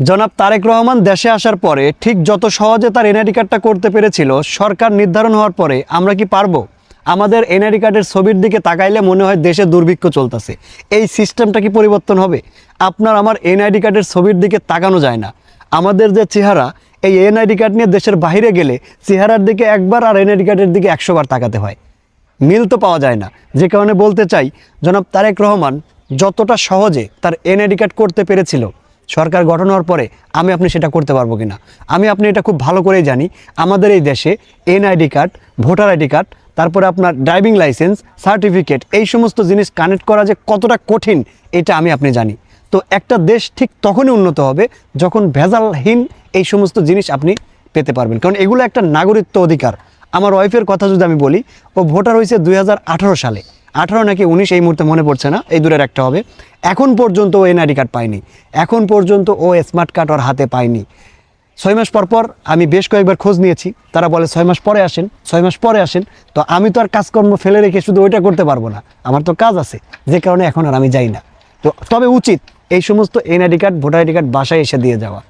জনাব তারেক রহমান দেশে আসার পরে ঠিক যত সহজে তার এনআইডি কার্ডটা করতে পেরেছিল, সরকার নির্ধারণ হওয়ার পরে আমরা কি পারবো? আমাদের এনআইডি কার্ডের ছবির দিকে তাকাইলে মনে হয় দেশে দুর্ভিক্ষ চলতেছে। এই সিস্টেমটা কি পরিবর্তন হবে? আপনার আমার এনআইডি কার্ডের ছবির দিকে তাকানো যায় না। আমাদের যে চেহারা, এই এনআইডি কার্ড নিয়ে দেশের বাইরে গেলে চেহারার দিকে একবার আর এনআইডি কার্ডের দিকে 100 বার তাকাতে হয়। মিল তো পাওয়া যায় না। যে কারণে বলতে চাই, জনাব তারেক রহমান যতটা সহজে তার এনআইডি কার্ড করতে পেরেছিল, সরকার গঠন হওয়ার পরে আমি আপনি সেটা করতে পারবো কিনা? আমি আপনি এটা খুব ভালো করেই জানি। আমাদের এই দেশে NID card, voter ID card, তারপরে আপনার ড্রাইভিং লাইসেন্স, সার্টিফিকেট, এই সমস্ত জিনিস কানেক্ট করা যে কতটা কঠিন, এটা আমি আপনি জানি। তো একটা দেশ ঠিক তখনই উন্নত হবে যখন ভেজালহীন এই সমস্ত জিনিস আপনি পেতে পারবেন, কারণ এগুলো একটা নাগরিকত্ব অধিকার। আমার ওয়াইফের কথা যদি আমি বলি, ও ভোটার হয়েছে 2018 সালে, 18 নাকি 19 এই মুহূর্তে মনে পড়ছে না, এই দূরের একটা হবে। এখন পর্যন্ত ও এনআইডি কার্ড পায়নি, এখন পর্যন্ত ও স্মার্ট কার্ড ওর হাতে পায়নি। 6 মাস পর পর আমি বেশ কয়েকবার খোঁজ নিয়েছি, তারা বলে 6 মাস পরে আসেন, 6 মাস পরে আসেন। তো আমি তো আর কাজকর্ম ফেলে রেখে শুধু ওইটা করতে পারবো না, আমার তো কাজ আছে, যে কারণে এখন আর আমি যাই না। তো তবে উচিত এই সমস্ত NID card, voter ID card বাসায় এসে দিয়ে যাওয়া।